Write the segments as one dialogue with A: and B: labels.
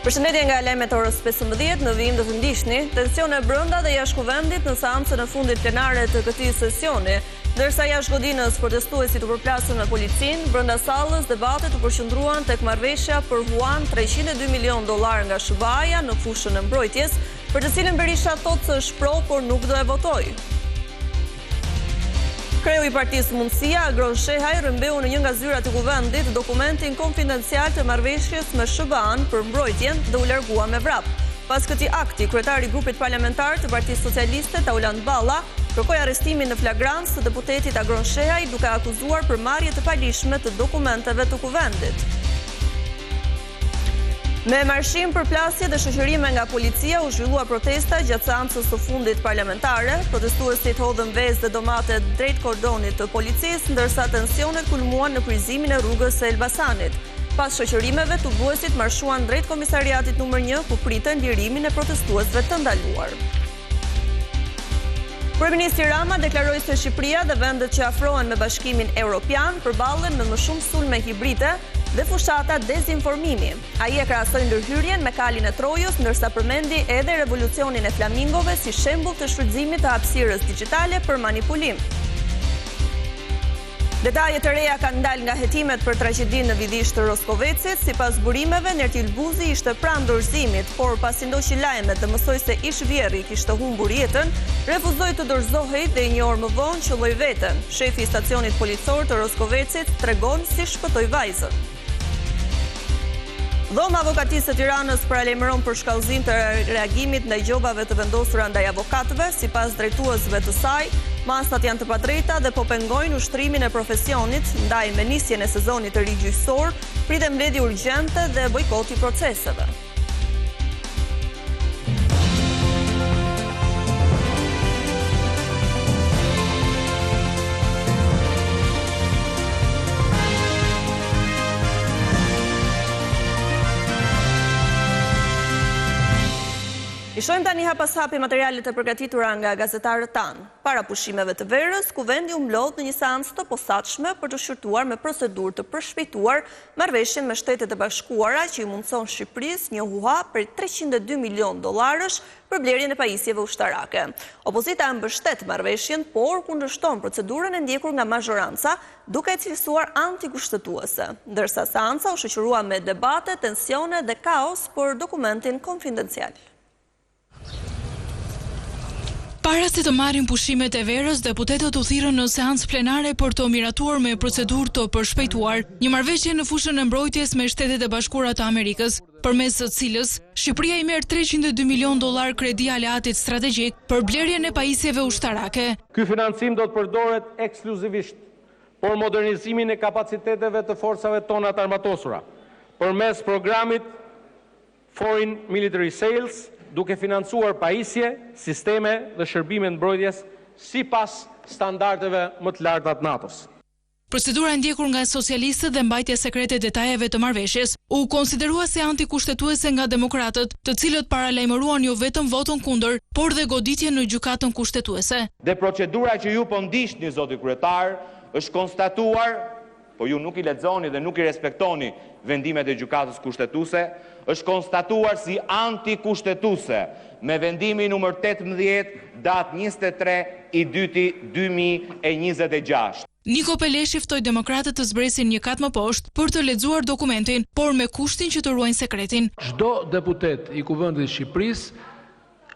A: Përshëndetje nga lajmet orës 15 në vijim do të ndiqni tensione brenda dhe jashtë kuvendit në seancën e fundit plenare të këtij sesioni, ndërsa jashtë godinës protestuesit u përplasën me policinë, brenda sallës debatet u përqendruan tek marrëveshja për huan $302 milion nga SBA-ja në fushën e mbrojtjes, për të cilën Berisha thotë se është pro, por nuk do e votojë. Kreu i Partisë Mundësia, Agron Shehaj, rrëmbeu në një nga zyrat e kuvendit dokumentin konfidencial të marrëveshjes me SBA-n për mbrojtjen dhe u largua me vrap. Pas këtij akti, kryetari i grupit parlamentar të Partisë Socialiste, Tauland Balla, kërkoi arrestimin në flagrancë të deputetit Agron Shehaj, duke akuzuar për marrje të palishme të dokumenteve të kuvendit. Me marshim, përplasje dhe shoqërime nga policia u zhvillua protesta gjatë seancës së fundit parlamentare. Protestuesit hodhën vezë dhe domate drejt kordonit të policisë, ndërsa tensionet kulmuan në kryqëzimin e rrugës së Elbasanit. Pas shoqërimeve, tubuesit marshuan drejt komisariatit numër 1, ku pritën lirimin e protestuesve të ndaluar. Kryeministri Rama deklaroi se Shqipëria dhe vendet që afrohen me Bashkimin Evropian përballen me më shumë sulme hibride dhe fushata dezinformimi. Ai e krahasoi ndërhyrjen me kalin e Trojës, ndërsa përmendi edhe revolucionin e flamingove si shembull të shfrytëzimit të hapësirës digjitale për manipulim. Detajet e reja kanë dalë nga hetimet për tragjedinë në Vidisht të Roskovecit. Sipas burimeve, Nertil Buzi ishte pranë dorëzimit, por pasi ndoqi lajmet dhe mësoi se ish vjerri kishte humbur jetën, refuzoi të dorëzohej dhe një orë më vonë qelloi veten. Shefi i stacionit policor të Roskovecit tregon si shpëtoi vajzën. Dhoma Avokatisë së Tiranës paralajmëron për shkallëzim të reagimit ndaj gjobave të vendosura ndaj avokatëve. Sipas drejtuesve të saj, masat janë të padrejta dhe po pengojnë ushtrimin e profesionit, ndaj me nisjen e sezonit të ri gjyqësor, pritet mbledhje urgjente dhe bojkoti i proceseve. I shohim tani hap pas hapi materialet e përgatitura nga gazetarët tanë. Para pushimeve të verës, kuvendi u mblodh në një seancë të posaçme për të shqyrtuar me procedurë të përshpejtuar marrëveshjen me Shtetet e Bashkuara që i mundson Shqipërisë një huha për $302 milion për blerjen e pajisjeve ushtarake. Opozita e mbështet marrëveshjen, por kundërshton procedurën e ndjekur nga mazhoranca, duke e cilësuar antikushtetuese, ndërsa seanca u shoqërua me debate, tensione dhe kaos për dokumentin konfidencial.
B: Para se të marrin pushimet e verës, deputetët u thirrën në seancë plenare për të miratuar me procedurë të përshpejtuar një marrëveshje në fushën e mbrojtjes me Shtetet e Bashkuara të Amerikës, përmes së cilës Shqipëria i merr $302 milion kredi aleatit strategjik për blerjen e pajisjeve ushtarake.
C: Ky financim do të përdoret ekskluzivisht për modernizimin e kapaciteteve të forcave tona të armatosura, përmes programit Foreign Military Sales, duke financuar pajisje, sisteme dhe shërbime mbrojtjes sipas standardeve më të larta të NATO-s.
B: Procedura ndjekur nga socialistët dhe mbajtja sekrete detajeve të marrëveshjes u konsiderua se antikushtetuese nga demokratët, të cilët paralajmëruan jo vetëm votën kundër, por dhe goditje në gjykatën kushtetuese.
D: Dhe procedura që ju po ndiqni, zoti kryetar, është konstatuar, po ju nuk i lexoni dhe nuk i respektoni vendimet e gjykatës kushtetuese, është konstatuar si antikushtetuese me vendimin numër 18 datë 23/2/2026.
B: Niko Peleshi ftoi demokratët të zbresin një kat më poshtë për të lexuar dokumentin, por me kushtin që të ruajnë sekretin.
E: Çdo deputet i Kuvendit të Shqipërisë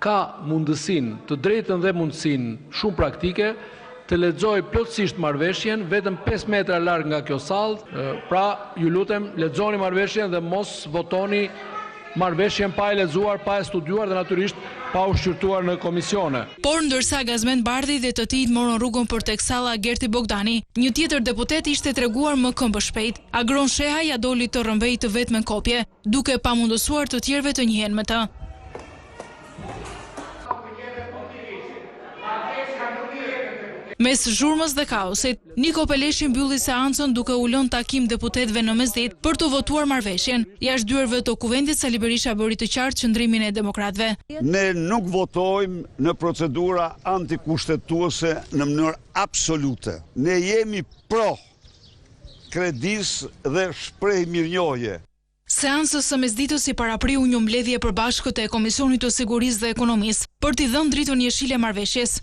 E: ka mundësinë, të drejtën dhe mundësinë shumë praktike të lexoj plotësisht marrëveshjen, vetëm 5 metra larg nga kjo sallë. Pra, ju lutem, lexoni marrëveshjen dhe mos votoni marrëveshjen pa e lexuar, pa e studiuar dhe natyrisht pa u shqyrtuar në komisione.
B: Por ndërsa Gazmend Bardhi dhe të tij morën rrugën për tek salla Gerti Bogdani, një tjetër deputet ishte treguar më këmbë shpejt. Agron Shehaj ja doli të rrëmbej të vetmen kopje, duke pamundësuar të tjerëve të njihen me të. Mes zhurmës dhe kaosit, Niko Peleshi mbylli seancën duke u lënë takim deputetëve në mesditë për të votuar marrëveshjen. Jashtë dyerve të kuvendit, Sali Berisha bëri të qartë qëndrimin e demokratëve.
F: Ne nuk votojmë në procedura antikushtetuese në mënyrë absolute. Ne jemi pro kredis dhe shpreh mirënjohje.
B: gjatë seancës së mesditës i parapriu një mbledhje e përbashkët e Komisionit të Sigurisë dhe Ekonomisë për t'i dhënë dritën jeshile marrëveshjes.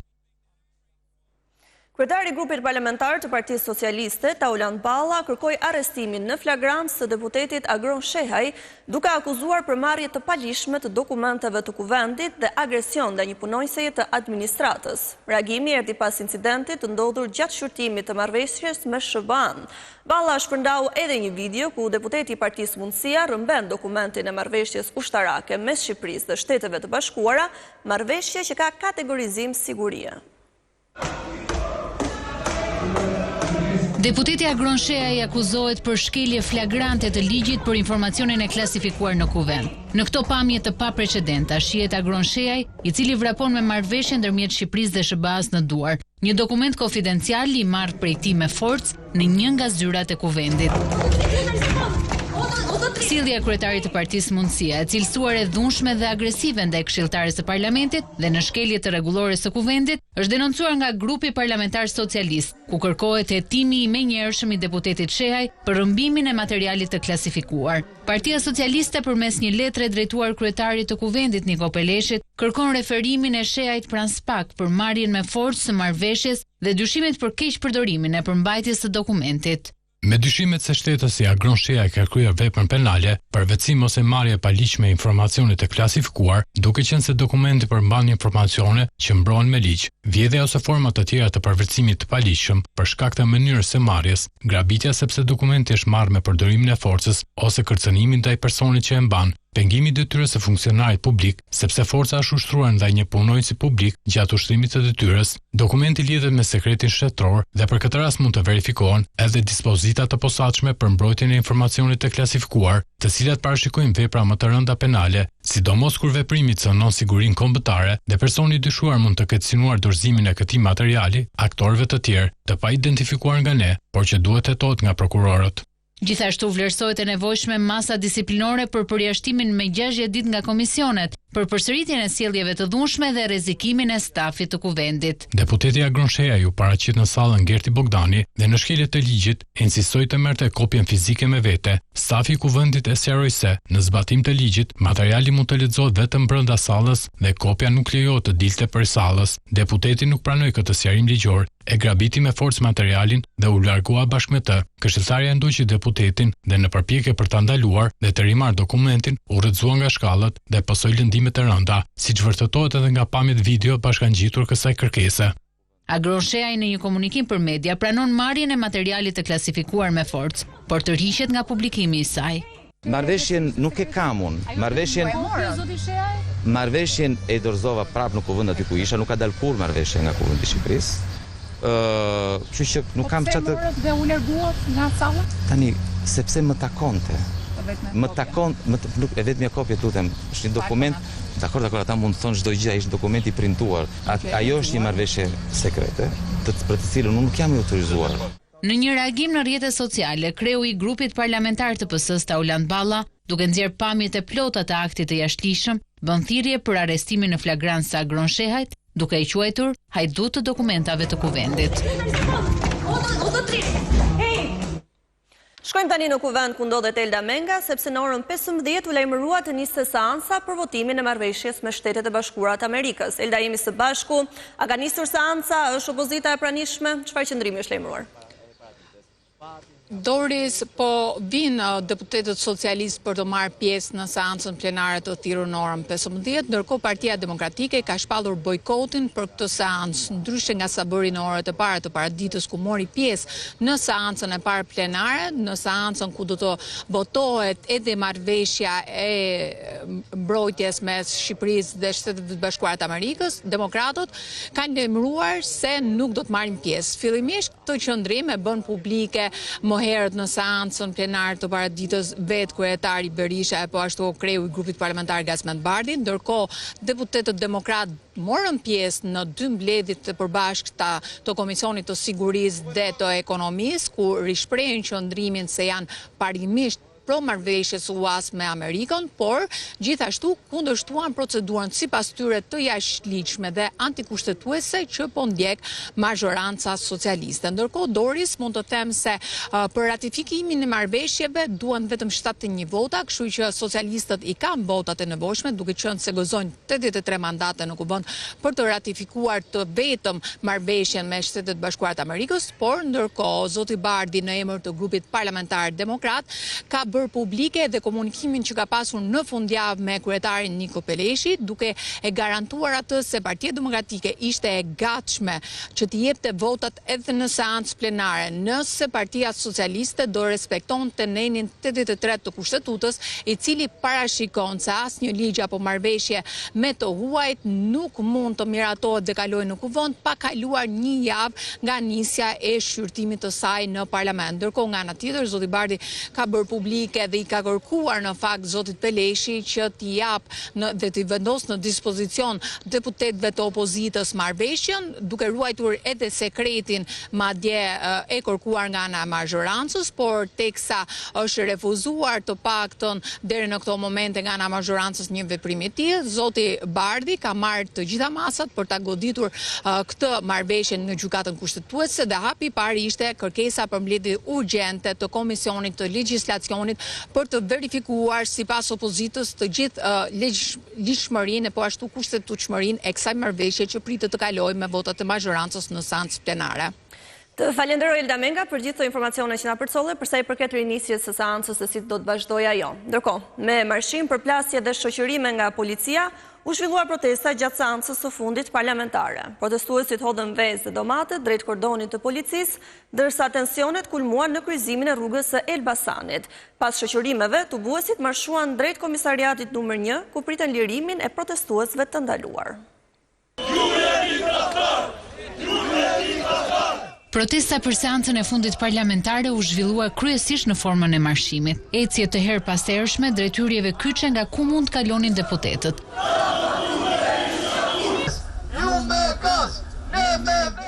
A: Kryetari i grupit parlamentar të Partisë Socialiste, Tauland Balla, kërkoi arrestimin në flagrancë të deputetit Agron Shehaj, duke akuzuar për marrje të palishme të dokumenteve të kuvendit dhe agresion ndaj një punonjëse të administratës. Reagimi erdhi pas incidentit të ndodhur gjatë shqyrtimit të marrëveshjes me SBA-n. Balla shpërndau edhe një video ku deputeti i Partisë Mundësia rrëmben dokumentin e marrëveshjes ushtarake mes Shqipërisë dhe Shteteve të Bashkuara, marrëveshje që ka kategorizim sigurie.
G: Deputeti Agron Shehaj akuzohet për shkelje flagrante të ligjit për informacionin e klasifikuar në kuvend. Në këto pamje të paprecedenta, shihet Agron Shehaj, i cili vrapon me marrëveshje ndërmjet Shqipërisë dhe SBA-s në duar, një dokument konfidencial i marrë prej tij me forcë në një nga zyrat e kuvendit. Sjellja e kryetarit të Partisë Mundësia, e cilësuar e dhunshme dhe agresive ndaj këshilltares së parlamentit dhe në shkelje të rregullore së kuvendit, është denoncuar nga grupi parlamentar socialist, ku kërkohet hetimi i menjëhershëm i deputetit Shehaj për rrëmbimin e materialit të klasifikuar. Partia Socialiste përmes një letre drejtuar kryetarit të kuvendit Niko Peleshit, kërkon referimin e Shehajt pranë SPAK për marrjen me forcë së marrëveshjes dhe dyshimet për keqpërdorimin e përmbajtjes së dokumentit.
H: Me dyshimet se shtetësi Agron Shehaj ka kryer veprën penale për vetësim ose marrje e paligjshme e informacionit të klasifikuar, duke qenë se dokumenti përmban informacione që mbrohen me ligj, vjedhja ose forma të tjera të përvetësimit të paligjshëm për shkak të mënyrës së marrjes, grabitja sepse dokumenti është marrë me përdorimin e forcës ose kërcënimin ndaj personit që e mban, pengimi i detyrës së funksionarit publik, sepse forca është ushtruar ndaj një punonjësi publik gjatë ushtrimit të detyrës, dokumenti lidhet me sekretin shtetëror dhe për këtë rast mund të verifikohen edhe dispozita të posaçme për mbrojtjen e informacionit të klasifikuar, të cilat parashikojnë vepra më të rënda penale, sidomos kur veprimi cënon sigurinë kombëtare dhe personi i dyshuar mund të ketë synuar dorëzimin e këtij materiali aktorëve të tjerë, të pa identifikuar nga ne, por që duhet hetohet nga prokurorët.
G: Gjithashtu vlerësohet e nevojshme masa disiplinore për përjashtimin me 60 ditë nga komisionet, për përsëritjen e sjelljeve të dhunshme dhe rrezikimin e stafit të kuvendit.
H: Deputeti Agron Shehaj u paraqit në sallën Gerti Bogdani dhe në shkelje të ligjit insistoi të merrte kopjen fizike me vete. Stafi i kuvendit e sqaroi se, në zbatim të ligjit, materiali mund të lexohet vetëm brenda sallës dhe kopja nuk lejohet të dilte prej sallës. Deputeti nuk pranoi këtë sqarim ligjor, e grabiti me forcë materialin dhe u largua bashkë me të. Këshilltarja nduqi deputetin dhe në përpjekje për ta ndaluar dhe të rimarrë dokumentin, u rrëzua nga shkallët dhe pasoi lëndime të rënda, siç vërtetohet edhe nga pamjet video bashkangjitur kësaj kërkese.
G: Agron Shehaj në një komunikim për media pranon marrjen e materialit të klasifikuar me forcë, por tërhiqet nga publikimi i saj.
I: Marrëveshjen nuk e kam unë. Marrëveshjen e dorëzova prapë në kuvend aty ku isha, nuk ka dalë kur marrëveshja nga kuvendi i Shqipërisë. Kështu që nuk kam çatë.
J: Dhe u larguat nga salla?
I: Tani, sepse më takonte. Më takon, nuk e vetmja kopje lutem, është një dokument. Dakor, ata mund të thonë çdo gjë, ishte dokument i printuar. Ajo është një marrëveshje sekrete, për të cilën unë nuk jam i autorizuar.
G: Në një reagim në rrjetet sociale, kreu i grupit parlamentar të PS-s Tauland Balla, duke nxjerrë pamjet e plota të aktit të jashtëligjshëm, bën thirrje për arrestimin në flagrancë të Agron Shehajt, duke i quajtur hajdut të dokumentave të kuvendit.
A: Shkojmë tani në kuvend ku ndodhet Elda Menga, sepse në orën 15 u lajmërua të nisë seanca për votimin e marrëveshjes me Shtetet e Bashkuara të Amerikës. Elda, jemi së bashku, a ka nisur seanca, është opozita e pranishme, çfarë qëndrimi është lajmëruar?
J: Doris, po vinë deputetët socialistë për të marrë pjesë në seancën plenare të thirrur në orën 15, ndërkohë Partia Demokratike ka shpallur bojkotin për këtë seancë, ndryshe nga sa bëri në orët e para të paraditës ku mori pjesë në seancën e parë plenare, në seancën ku do të votohet edhe marrëveshja e mbrojtjes mes Shqipërisë dhe Shtetet e Bashkuara të Amerikës. Demokratët kanë lajmëruar se nuk do të marrin pjesë. Fillimisht këtë qëndrim e bën publike herët në seancën plenar të paraditës vetë kryetari Berisha e po ashtu kreu i grupit parlamentar Gazmend Bardhi, ndërkohë deputetët demokrat morën pjesë në 2 mbledhjet të përbashkëta të Komisionit të Sigurisë dhe të Ekonomisë, ku rishprehen qëndrimin se janë parimisht pro marrëveshjes UAS me Amerikën, por gjithashtu kundërshtuan procedurën sipas tyre të jashtëligjshme dhe antikushtetuese që po ndjek mazhoranca socialiste. Ndërkohë Doris, mund të them se për ratifikimin e marrëveshjeve duhen vetëm 71 vota, kështu që socialistët i kanë votat e nevojshme, duke qenë se gëzojnë 83 mandate në kuvend për të ratifikuar të vetëm marrëveshjen me Shtetet e Bashkuara të Amerikës, por ndërkohë zoti Bardi në emër të grupit parlamentar demokrat ka bërë publike dhe komunikimin që ka pasur në fundjavë me kryetarin Niko Peleshi, duke e garantuar atë se Partia Demokratike ishte e gatshme që t'i jepte votat edhe në seancë plenare, nëse Partia Socialiste do respektonte nenin 83 të Kushtetutës, i cili parashikon se asnjë ligj apo marrëveshje me të huajt nuk mund të miratohet dhe kalojë në kuvend pa kaluar një javë nga nisja e shqyrtimit të saj në parlament. Ndërkohë nga ana tjetër zoti Bardi ka bërë publike dhe i ka kërkuar në fakt zotit Peleshi që t'i jap dhe t'i vendos në dispozicion deputetëve të opozitës marrëveshjen, duke ruajtur edhe sekretin, madje e kërkuar nga ana e mazhorancës, por teksa është refuzuar të paktën deri në këto momente nga ana e mazhorancës një veprim i tillë, zoti Bardi ka marrë të gjitha masat për ta goditur këtë marrëveshje në gjykatën kushtetuese dhe hapi i parë ishte kërkesa për mbledhje urgjente të Komisionit të Legjislacionit për të verifikuar sipas opozitës të gjithë ligjshmërinë e po ashtu kushtetueshmërinë e kësaj marrëveshje që pritet të kalojë me votat e mazhorancës në seancë plenare.
A: Të falenderoj Elda Menga për gjithë të informacione që na përcolle përsa i përket rinisjes së seancës se si do të vazhdojë ajo. Ndërkohë, me marshim, përplasje dhe shoqërime nga policia, u zhvilluar protesta gjatë seancës së fundit parlamentare. Protestuesit hodhën vezë dhe domate drejt kordonit të policisë, ndërsa tensionet kulmuan në kryqëzimin e rrugës së Elbasanit. Pas shoqërimeve, tubuesit marshuan drejt komisariatit numër 1, ku pritën lirimin e protestuesve të ndaluar.
G: Protesta për seancën e fundit parlamentare u zhvillua kryesisht në formën e marshimit. Ecje të her pasershme drejt hyrjeve kyçe nga ku mund kalonin deputetët.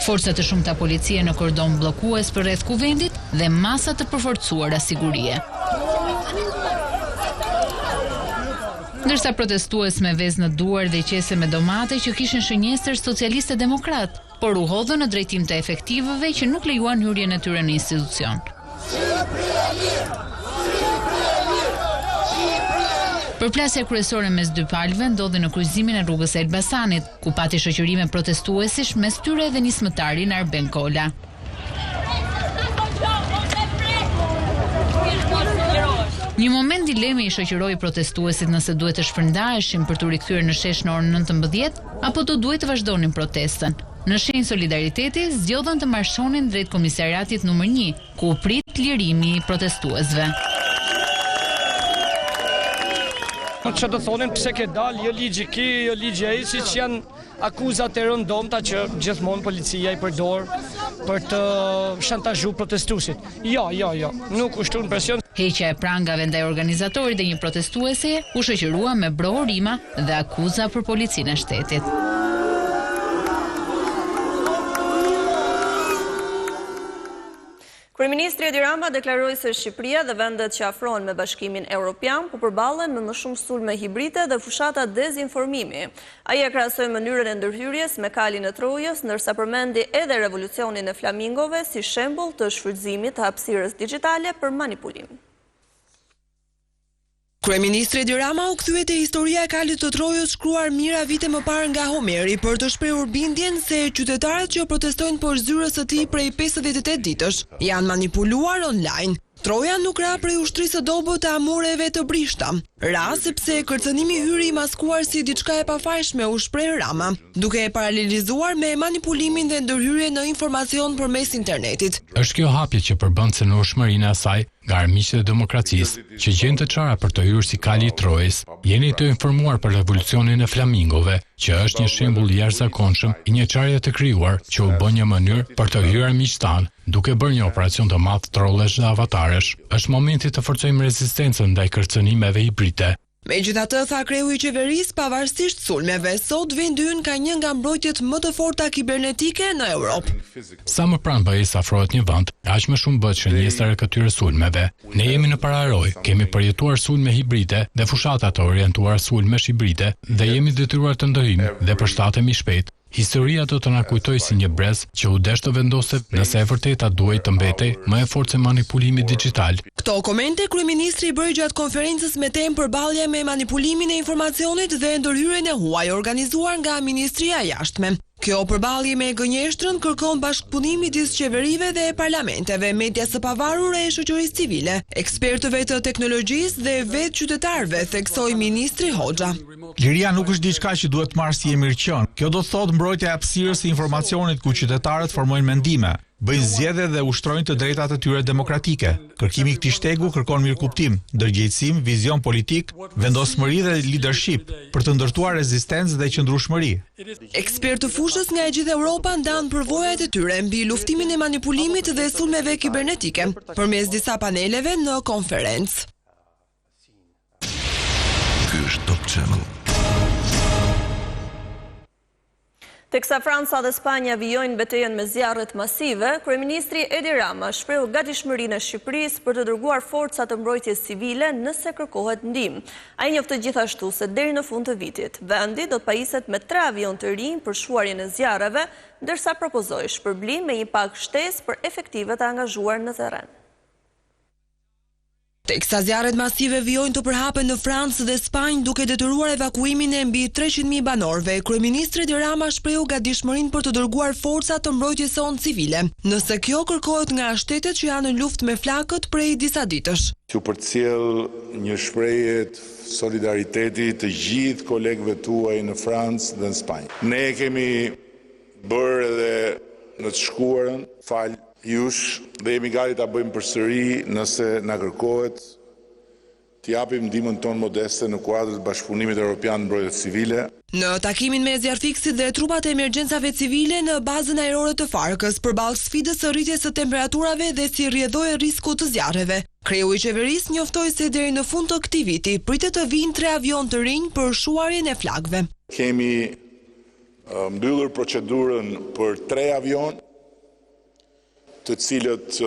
G: Forcat e shumta policie në kordon bllokues për rreth kuvendit dhe masa të përforcuara sigurie. Ndërsa protestues me vezë në duar dhe qese me domate që kishin shënjestër socialiste demokrat, por u hodhën në drejtim të efektivëve që nuk lejuan hyrjen e tyre në institucion. Përplasja kryesore mes dy palëve ndodhi në kryqëzimin e rrugës së Elbasanit, ku pati shoqërime protestuesish mes tyre dhe nismëtarin Arben Kola. Një moment dileme i shoqëroi protestuesit nëse duhet të shpërndaheshin për të rikthyer në shesh në orën 19 apo do duhet të vazhdonin protestën. Në shenjë solidariteti, zgjodhën të marshonin drejt komisariatit numër 1, ku u prit lirimi i protestuesve.
K: Që do thonin pse ke dalë, jo ligji ki, jo ligji ai, siç janë akuzat e rëndomta që gjithmonë policia i përdor për të shantazhuar protestuesit. Jo, nuk ushtron presion.
G: Heqja e prangave ndaj organizatorit dhe një protestuese u shoqërua me brohorima dhe akuza për policinë e shtetit.
A: Kryeministri Edi Rama deklaroi se Shqipëria dhe vendet që afrohen me Bashkimin Evropian po përballen me më shumë sulme hibride dhe fushata dezinformimi. Ai e krahasoi mënyrën e ndërhyrjes me kalin e Trojës, ndërsa përmendi edhe revolucionin e flamingove si shembull të shfrytëzimit të hapësirës digjitale për manipulim.
L: Kryeministri Edi Rama u kthye te historia e kalit të Trojës shkruar mijëra vite më parë nga Homeri për të shprehur bindjen se qytetarët që protestojnë poshtë zyrës së tij prej 58 ditësh janë manipuluar online. Troja nuk ra prej ushtrisë së dobët të amureve të brishta. Ra sepse kërcënimi hyri i maskuar si diçka e pafajshme, u shpreh Rama, duke e paralelizuar me manipulimin dhe ndërhyrje në informacion përmes internetit.
H: Është kjo hapje që përbën se në ushmërinë e saj nga armiqtë e demokracisë, që gjen të çara për të hyrë si kali i Trojës, jeni të informuar për revolucionin e flamingove, që është një shembull i jashtëzakonshëm i një çarje të krijuar që u bën një mënyrë për të hyrë armiqtan, duke bërë një operacion të madh trollesh dhe avataresh. Është momenti të forcojmë rezistencën ndaj kërcënimeve hibride.
L: Megjithatë, tha kreu i qeverisë, pavarësisht sulmeve, sot vendi ynë ka një nga mbrojtjet më të forta kibernetike në Europë.
H: Sa më pranë BE-s afrohet një vend, aq më shumë bëhet shënjestare këtyre sulmeve. Ne jemi në pararoj, kemi përjetuar sulme hibride dhe fushata të orientuar sulmesh hibride dhe jemi detyruar të ndërhijmë dhe përshtatemi shpejt. Historia do të na kujtoj si një brez që u desh të vendosë nëse e vërteta duhej të mbetej më e fortë se manipulimi digjital.
L: Këto komente kryeministri i bëri gjatë konferencës me temë përballje me manipulimin e informacionit dhe ndërhyrjen e huaj organizuar nga Ministria e Jashtme. Kjo përballje me gënjeshtrën kërkon bashkëpunim midis qeverive dhe parlamenteve, medias së pavarur e shoqërisë civile, ekspertëve të teknologjisë dhe vetë qytetarëve, theksoi ministri Hoxha.
M: Liria nuk është diçka që duhet marrë si e mirëqen. Kjo do të thotë mbrojtja e hapësirës së informacionit ku qytetarët formojnë mendime, bëjnë zgjedhje dhe ushtrojnë të drejtat e tyre demokratike. Kërkimi i këtij shtegu kërkon mirëkuptim, ndërgjegjësim, vizion politik, vendosmëri dhe leadership për të ndërtuar rezistencë dhe qëndrueshmëri.
L: Ekspertë të fushës nga e gjithë Europa ndanë përvojat e tyre mbi luftimin e manipulimit dhe sulmeve kibernetike përmes disa paneleve në konferencë.
N: Ky është Top Channel.
A: Teksa Franca dhe Spanja vijojnë betejën me zjarret masive, kryeministri Edi Rama shprehu gatishmërinë e Shqipërisë për të dërguar forca të mbrojtjes civile nëse kërkohet ndihmë. Ai njoftë gjithashtu se deri në fund të vitit, vendi do të pajiset me 3 avion të rinj për shuarjen e zjarreve, ndërsa propozoi shpërblim me një pak shtesë për efektive të angazhuar në terren.
L: Teksa zjarret masive vijojnë të përhapen në Francë dhe Spanjë duke detyruar evakuimin e mbi 300.000 banorëve, kryeministri Edi Rama shprehu gatishmërinë për të dërguar forca të mbrojtjes sonë civile, nëse kjo kërkohet nga shtetet që janë në luftë me flakët prej disa ditësh.
O: Që përcjell një shprehje solidariteti të gjithë kolegëve tuaj në Francë dhe në Spanjë. Ne kemi bërë edhe në të shkuarën, jush dhe jemi gati ta bëjmë përsëri nëse na kërkohet të japim ndihmën tonë modeste në kuadër të Bashkëpunimit Evropian Mbrojtje Civile.
L: Në takimin me zjarfikësit dhe trupat e emergjencave civile në bazën ajrore të Farkës përballë sfidës së rritjes së temperaturave dhe si rrjedhoi risku të zjarreve, kreu i qeverisë njoftoi se deri në fund të këtij viti pritet të vinë 3 avion të rinj për shuarjen e flakëve.
O: Kemi mbyllur procedurën për 3 avion të cilët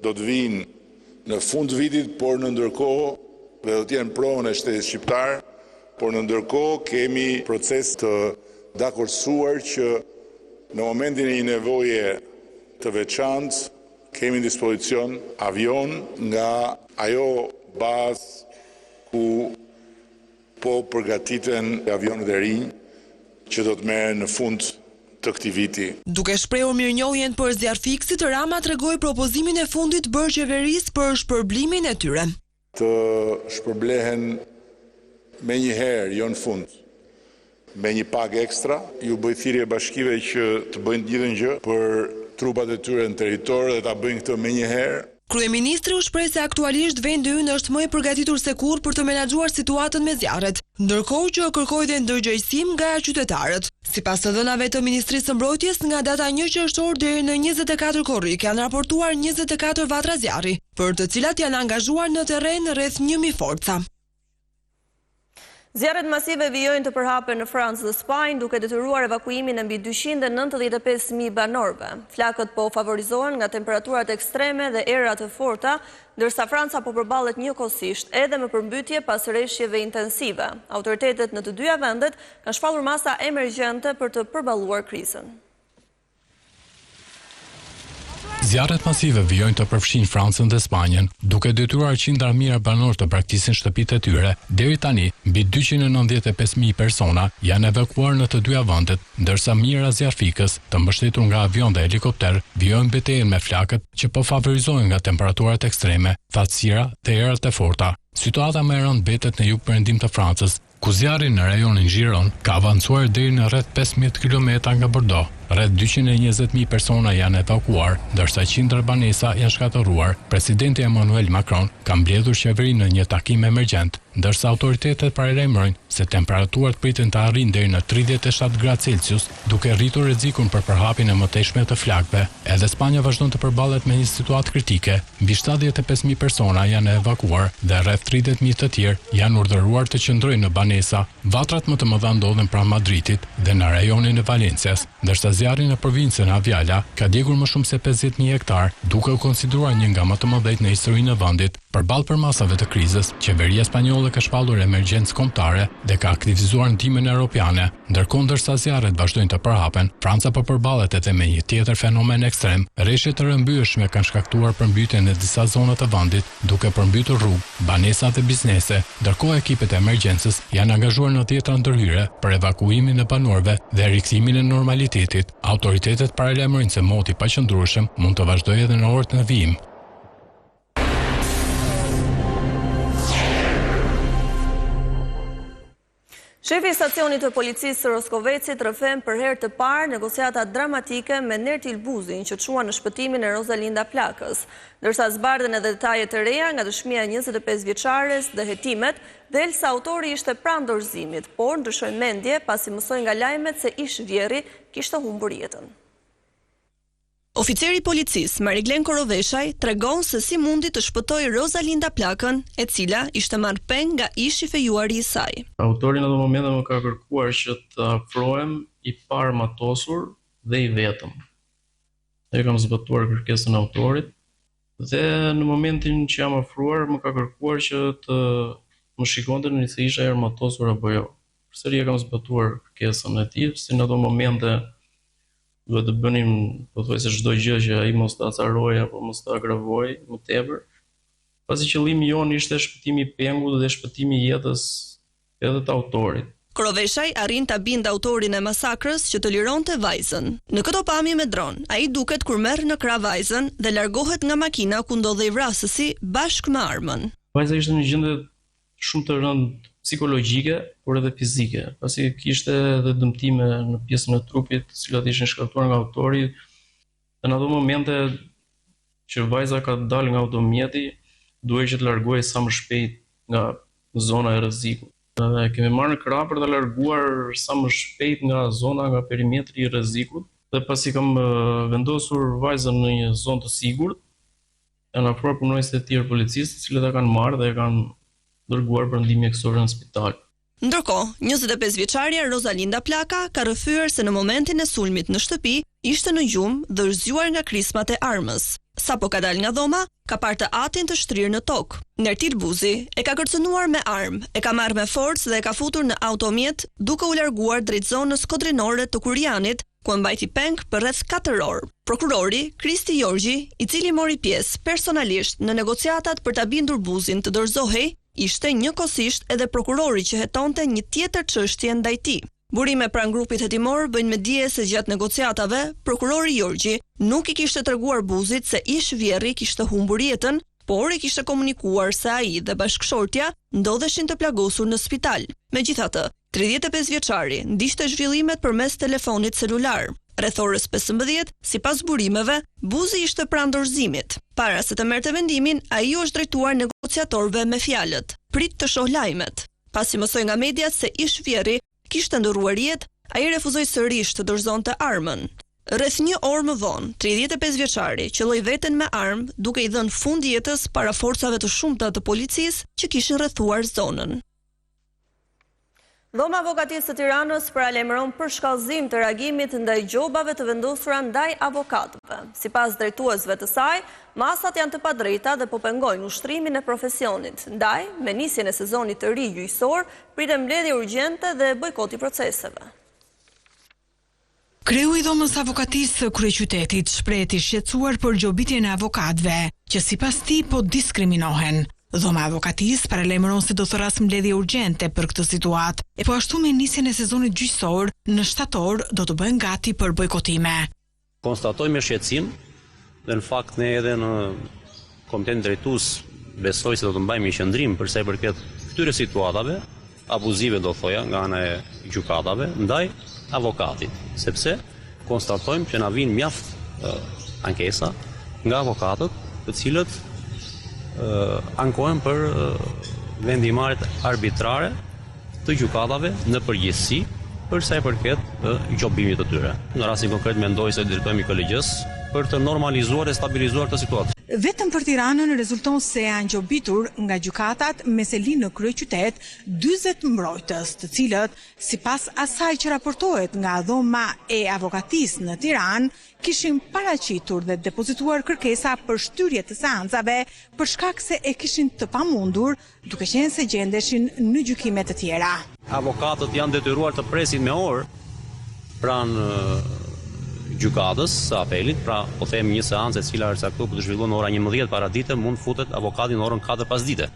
O: do të vinë në fund të vitit, por në ndërkohë dhe do të jenë provën e shtetit shqiptar, por në ndërkohë kemi proces të dakorsuar që në momentin e një nevoje të veçantë kemi në dispozicion avion nga ajo bazë ku po përgatiten avionet e rinj që do të merren në fund të këtij viti.
L: Duke shprehur mirënjohjen për zjarfikësit, Rama tregoi propozimin e fundit bërë qeverisë për shpërblimin e tyre.
O: Të shpërblehen me një herë, jo në fund, me një pagë ekstra, ju bëj thirrje bashkive që të bëjnë gjithë gjë për trupat e tyre në territor dhe ta bëjnë këtë me një herë.
L: Kryeministri u shpreh se aktualisht vendi ynë është më i përgatitur se kurrë për të menaxhuar situatën me zjarret, ndërkohë që kërkoi dhe ndërgjegjësim nga qytetarët. Sipas të dhënave të Ministrisë së Mbrojtjes, nga data 1 qershor deri në 24 korrik janë raportuar 24 vatra zjarri, për të cilat janë angazhuar në terren rreth 1000 forca.
A: Zjarret masive vijojnë të përhapen në Francë dhe Spanjë duke detyruar evakuimin e mbi 295.000 banorëve. Flakët po favorizohen nga temperaturat ekstreme dhe erëra të forta, ndërsa Franca po përballet njëkohësisht edhe me përmbytje pas rreshjeve intensive. Autoritetet në të dyja vendet kanë shpallur masa emergjente për të përballuar krizën.
H: Zjarret masive vijojnë të përfshin Francën dhe Spanjën, duke detyruar qindra mijëra banorë të braktisin shtëpitë e tyre. Deri tani, mbi 295.000 persona janë evakuar në të dyja vendet, ndërsa mijëra zjarfikës, të mbështetur nga avion dhe helikopter, vijojnë betejën me flakët që po favorizohen nga temperaturat ekstreme, thatësira dhe erët e forta. Situata më e rëndë betet në jug-perëndim të Francës, ku zjarri në rajonin Giron ka avancuar deri në rreth 15 km nga Bordeaux. Rreth 220.000 persona janë evakuar, ndërsa qindra banesa janë shkatëruar. Presidenti Emmanuel Macron ka mbledhur qeverinë në një takim emergjent, ndërsa autoritetet paralajmërojnë se temperaturat priten të arrijnë deri në 37 gradë Celsius, duke rritur rrezikun për përhapjen e mëtejshme të flakëve. Edhe Spanja vazhdon të përballet me një situatë kritike. Mbi 75.000 persona janë evakuar dhe rreth 30.000 të tjerë janë urdhëruar të qëndrojnë në banesa. Vatrat më të mëdha ndodhen pranë Madridit dhe në rajonin e Valencias, ndërsa zjarri në provincën Aviala ka djegur më shumë se 50.000 hektar, duke u konsideruar një nga më të mëdhejt në historinë e vendit. Përballë përmasave të krizës, qeveria spanjolle ka shpallur emergjencë kombëtare dhe ka aktivizuar ndihmën europiane. Ndërkohë ndërsa zjarret vazhdojnë të përhapen, Franca po përballet edhe me një tjetër fenomen ekstrem. Rreshje të rrëmbyeshme kanë shkaktuar përmbytjen e disa zona të vendit, duke përmbytur rrugë, banesa dhe biznese. Ndërkohë ekipet e emergjencës janë angazhuar në tjetra ndërhyre për evakuimin e banorëve dhe rikthimin e normalitetit. Autoritetet paralajmërojnë se moti i paqëndrueshëm mund të vazhdojë edhe në orët në vijim.
A: Shefi i stacionit të policisë së Roskovecit rrëfen për herë të parë negociata dramatike me Nertil Buzin që çuan në shpëtimin e Rosalinda Plakës, ndërsa zbardhen edhe detaje të reja nga dëshmia e 25 vjeçares dhe hetimet, del se autori ishte pranë dorëzimit, por ndryshoi mendje pasi mësoi nga lajmet se ish vjerri kishte humbur jetën. Oficeri i policisë, Mariglen Koroveshaj, tregon se si mundi të shpëtoi Rosalinda Plakën, e cila ishte marrë peng nga ishi fejuari i saj.
P: Autori në atë moment më ka kërkuar që të afrohem i parë matosur dhe i vetëm. Ne kam zbatuar kërkesën e autorit dhe në momentin që jam afruar më ka kërkuar që të më shikonte nëse isha herë matosur apo jo. Përsëri kam zbatuar kërkesën e tij, si në ato momente duhet të bënim pothuajse çdo gjë që ai mos ta acarojë apo mos ta agravojë më tepër. Pasi qëllimi jon ishte shpëtimi i pengut dhe shpëtimi i jetës edhe të autorit.
A: Koroveshaj arrin ta bindë autorin e masakrës që të lironte vajzën. Në këto pamje me dron, ai duket kur merr në krah vajzën dhe largohet nga makina ku ndodhej vrasësi bashkë me armën.
P: Vajza ishte në gjendje shumë të rëndë psikologjike, por edhe fizike, pasi kishte edhe dëmtime në pjesën e trupit, të cilat ishin shkaktuar nga autori. Dhe në ato momente që vajza ka dalë nga automjeti, duhej që të largohej sa më shpejt nga zona e rrezikut. Dhe kemi marrë në krah për të larguar sa më shpejt nga zona, nga perimetri i rrezikut, dhe pasi kam vendosur vajzën në një zonë të sigurt, janë afruar punonjësit e tjerë policisë, të cilët e kanë marrë dhe e kanë dërguar për ndihmë mjekësore në spital.
A: Ndërkohë, 25 vjeçaria Rosalinda Plaka ka rrëfyer se në momentin e sulmit në shtëpi ishte në gjumë dhe zgjuar nga krismat e armës. Sapo ka dalë nga dhoma, ka parë të atin të shtrirë në tokë. Nertil Buzi e ka kërcënuar me armë, e ka marrë me forcë dhe e ka futur në automjet duke u larguar drejt zonës kodrinore të Kurianit, ku mbajti peng për rreth 4 orë. Prokurori Kristi Jorgji, i cili mori pjesë personalisht në negociatat për ta bindur Buzin të dorëzohej, ishte njëkohësisht edhe prokurori që hetonte një tjetër çështje ndaj tij. Burime pranë grupit hetimor bëjnë me dije se gjatë negociatave, prokurori Jorgji nuk i kishte treguar Buzit se ish vjerri kishte humbur jetën, por i kishte komunikuar se ai dhe bashkëshortja ndodheshin të plagosur në spital. Megjithatë, 35 vjeçari ndiqte zhvillimet përmes telefonit celular. Rreth orës 15, sipas burimeve, Buzi ishte pranë dorëzimit. Para se të merrte vendimin, ai u është drejtuar negociatorëve me fjalët: "Prit të shoh lajmet." Pasi mësoi nga mediat se ish vjerri kishte ndërruar jetë, ai refuzoi sërish të dorëzonte armën. Rreth 1 orë më vonë, 35 vjeçari qelloi veten me armë, duke i dhënë fund jetës para forcave të shumta të policisë që kishin rrethuar zonën. Dhoma Avokatisë së Tiranës paralajmëron për shkallëzim të reagimit ndaj gjobave të vendosura ndaj avokatëve. Sipas drejtuesve të saj, masat janë të padrejta dhe po pengojnë ushtrimin e profesionit. Ndaj, me nisjen e sezonit të ri gjyqësor, pritet mbledhje urgjente dhe bojkoti proceseve.
Q: Kreu i dhomës avokatisë së kryeqytetit shpreh i shqetësuar për gjobitjen e avokatëve, që sipas tij po diskriminohen. Dhoma avokatisë paralajmëron se do thras mbledhje urgjente për këtë situatë, e po ashtu me nisjen e sezonit gjyqësor në shtator do të bëhen gati për bojkotime.
R: Konstatoj me shqetësim dhe në fakt ne edhe në komitetin drejtues besoj se do të mbajmë një qendrim për sa i përket këtyre situatave abuzive, do thoja, nga ana e gjykatave ndaj avokatit, sepse konstatojmë që na vinë mjaft ankesa nga avokatët, të cilët ankohen për vendimarrjet arbitrare të gjykatave në përgjithësi për sa i përket gjobimit të tyre. Në rastin konkret mendoj se drejtojmë kolegjës për të normalizuar e stabilizuar këtë situatë.
Q: Vetëm për Tiranën rezulton se janë gjobitur nga gjykatat me seli në kryeqytet 40 mbrojtës, të cilët, sipas asaj që raportohet nga dhoma e avokatisë në Tiranë, kishin paraqitur dhe depozituar kërkesa për shtyrje të seancave për shkak se e kishin të pamundur, duke qenë se gjendeshin në gjykime të tjera.
R: Avokatët janë detyruar të presin me orë pranë gjykatës së apelit, pra po them një seancë e cila është caktuar për të zhvilluar në ora 11 paradite, mund futet avokati në orën 4 pasdite.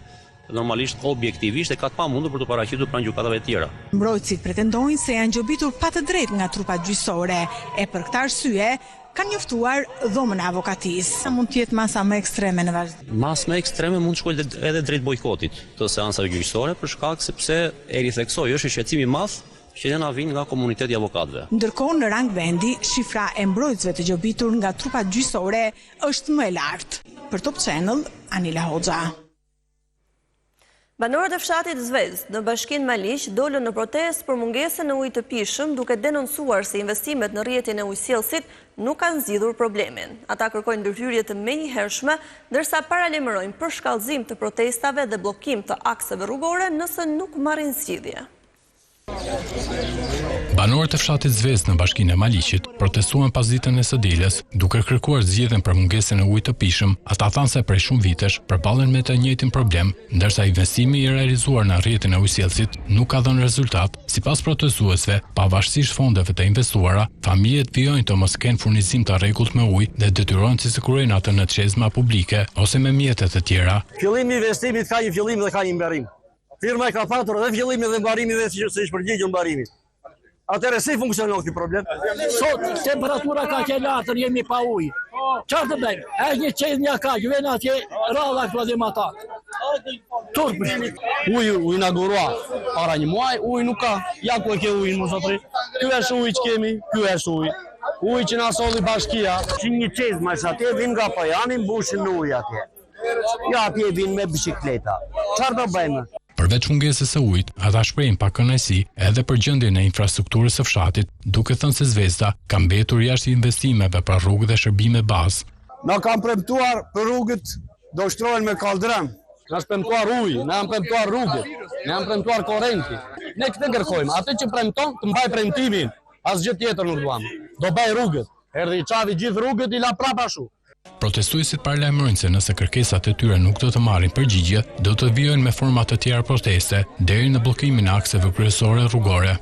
R: Normalisht objektivisht e ka të pamundur për të paraqitur pranë gjykatave të tjera.
Q: Mbrojtësit pretendojnë se janë gjobitur pa të drejtë nga trupat gjyqësore e për këtë arsye kanë njoftuar dhomën e avokatisë. Sa mund të jetë masa më ekstreme në vazhdim?
R: Masa më ekstreme mund të shkojë edhe drejt bojkotit të seancave gjyqësore për shkak sepse e ritheksoj është shqetësim i madh që ne na vijnë nga komuniteti i avokatëve.
Q: Ndërkohë në rang vendi, shifra e mbrojtësve të gjobitur nga trupat gjyqësore është më e lartë. Për Top Channel, Anila Hoxha.
A: Banorët e fshatit Zvezd në bashkinë Maliq dolën në protestë për mungesën e ujit të pijshëm, duke denoncuar se investimet në rrjetin e ujësjellësit nuk kanë zgjidhur problemin. Ata kërkojnë ndërhyrje të menjëhershme, ndërsa paralajmërojnë përshkallëzim të protestave dhe bllokim të akseve rrugore nëse nuk marrin zgjidhje.
H: Banorët e fshatit Zvezd në bashkinë e Maliqit protestuan pas ditën e së dielës, duke kërkuar zgjedhjen për mungesën e ujit të pijshëm. Ata thanë se prej shumë vitesh përballen me të njëjtin problem, ndërsa investimi i realizuar në rrjetin e ujësjellësit nuk ka dhënë rezultat. Sipas protestuesve, pavarësisht fondeve të investuara, familjet vijojnë të mos kenë furnizim të rregullt me ujë dhe detyrohen të sigurojnë atë në çezma publike ose me mjete të tjera.
S: Fillimi i investimit ka një fillim dhe ka një mbarim. Firma e ka patur dhe fillimi dhe mbarimi dhe se është përgjigjur mbarimit. Atëherë si funksionon këtë problem?
T: Sot temperatura ka qenë lartë, jemi pa ujë. Çfarë të bëjmë? Është një çejt një kaq, vjen atje rradha eksplodim ata. Turp.
S: Uji inaugurua para një muaji, uji nuk ka. Ja ku e ke ujin, mos zotri. Ky është uji që kemi, ky është uji. Uji që na solli bashkia. Që një çejt më atje vin nga Pajani, mbushin në ujë atje. Ja atje vin me bicikleta. Çfarë do bëjmë?
H: Përveç mungesës së ujit, ata shprehin pa kënaqësi edhe për gjendjen e infrastrukturës së fshatit, duke thënë se Zvezda ka mbetur jashtë investimeve për rrugë dhe shërbime bazë.
S: Na kanë premtuar për rrugët do shtrohen me kaldrëm. Na është premtuar ujë, na janë premtuar rrugët, na janë premtuar korrenti. Ne këtë kërkojmë, atë që premton të mbaj premtimin, asgjë tjetër nuk duam. Do bëj rrugët. Erdhi çavi gjithë rrugët i la prapa ashtu.
H: Protestuesit paralajmërojnë se nëse kërkesat e tyre nuk do të marrin përgjigje, do të vijojnë me forma të tjera proteste deri në bllokimin e akseve kryesore rrugore.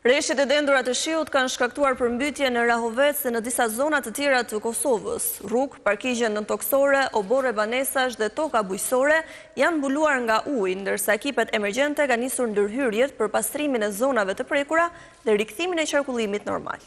A: Rreshtet e dendura të shiut kanë shkaktuar përmbytje në Rahovec dhe në disa zona të tjera të Kosovës. Rrugë, parkigje nëntoksore, oborre banesash dhe toka bujqësore janë mbuluar nga ujë, ndërsa ekipet emergjente kanë nisur ndërhyrjet për pastrimin e zonave të prekura dhe rikthimin e qarkullimit normal.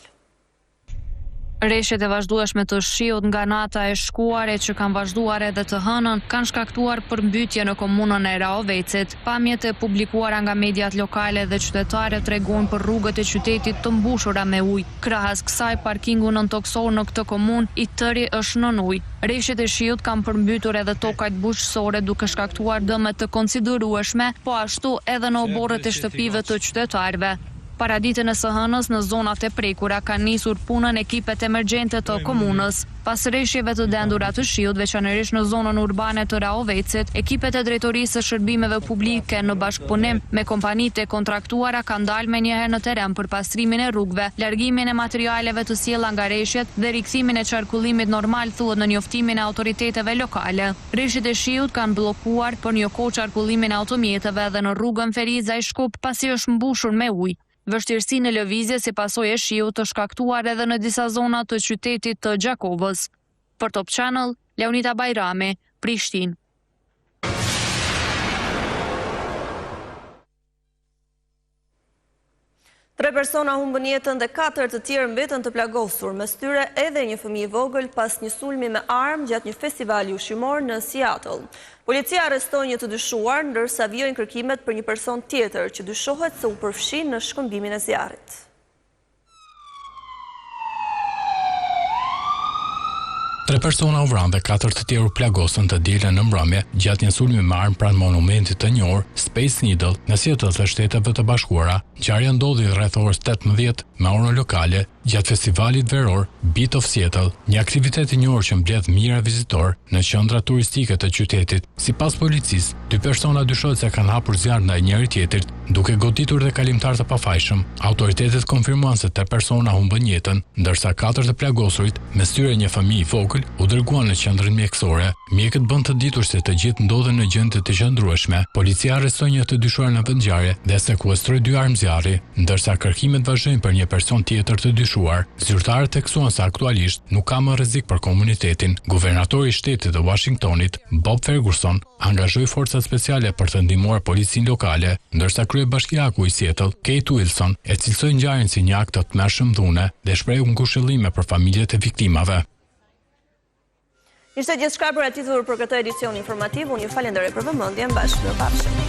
U: Rreshtet e vazhdueshme të shiut nga nata e shkuare që kanë vazhduar edhe të hënën kanë shkaktuar përmbytje në komunën e Rahovecit. Pamjet e publikuara nga mediat lokale dhe qytetare tregojnë për rrugët e qytetit të mbushura me ujë. Krahas kësaj, parkingu nëntoksor në këtë komunë i tëri është nën ujë. Rreshtet e shiut kanë përmbytur edhe tokajt bujqësore duke shkaktuar dëme të konsiderueshme, po ashtu edhe në oborret e shtëpive të qytetarëve. Para ditën e së hënës në zonat e prekura kanë nisur punën ekipet emergjente të komunës. Pas rreshjeve të dendura të shiut, veçanërisht në zonën urbane të Rahovecit, ekipet e drejtorisë së shërbimeve publike në bashkëpunim me kompanitë e kontraktuara kanë dalë menjëherë në teren për pastrimin e rrugëve, largimin e materialeve të sjella nga rreshjet dhe rikthimin e qarkullimit normal, thuhet në njoftimin e autoriteteve lokale. Rreshtet e shiut kanë bllokuar për një kohë qarkullimin e automjeteve dhe në rrugën Feriza i Shkup pasi është mbushur me ujë. Vështirësi në lëvizje si pasojë e shiut të shkaktuar edhe në disa zona të qytetit të Gjakovës. Për Top Channel, Leonita Bajrami, Prishtinë.
A: 3 persona humbën jetën dhe 4 të tjerë mbetën të plagosur, mes tyre edhe një fëmijë i vogël pas një sulmi me armë gjatë një festivali ushqimor në Seattle. Policia arrestoi një të dyshuar, ndërsa vijojnë kërkimet për një person tjetër që dyshohet se u përfshi në shkëmbimin e zjarrit.
H: 3 persona u vranë dhe 4 të tjerë u plagosën të dielën në mbrëmje gjatë një sulmi me armë pranë monumentit të njohur Space Needle në Seattle të Shteteve të Bashkuara. Ngjarja ndodhi rreth orës 18 me orën lokale gjatë festivalit veror Beat of Seattle, një aktivitet i njohur që mbledh mijëra vizitor në qendra turistike të qytetit. Sipas policisë, 2 persona dyshohet se kanë hapur zjarr ndaj njëri tjetrit, duke goditur dhe kalimtar të pafajshëm. Autoritetet konfirmuan se 3 persona humbën jetën, ndërsa 4 të plagosurit, me syre një familje vogël, u dërguan në qendrën mjekësore. Mjekët bën të ditur se të gjithë ndodhen në gjendje të qëndrueshme. Policia arrestoi një të dyshuar në vendngjarje dhe sekuestroi 2 armë zjarri, ndërsa kërkimet vazhdojnë për një person tjetër të dyshuar. Zyrtarët theksuan se aktualisht nuk ka më rrezik për komunitetin. Guvernatori i shtetit të Washingtonit, Bob Ferguson, angazhoi forcat speciale për të ndihmuar policinë lokale, ndërsa kryebashkiaku i Seattle, Kate Wilson, e cilësoi ngjarjen si një akt të tmerrshëm dhune dhe shprehu ngushëllime për familjet e viktimave.
A: Ishte gjithçka për atituar për këtë edicion informativ. Unë ju falenderoj për vëmendjen. Bashkë mirupafshim.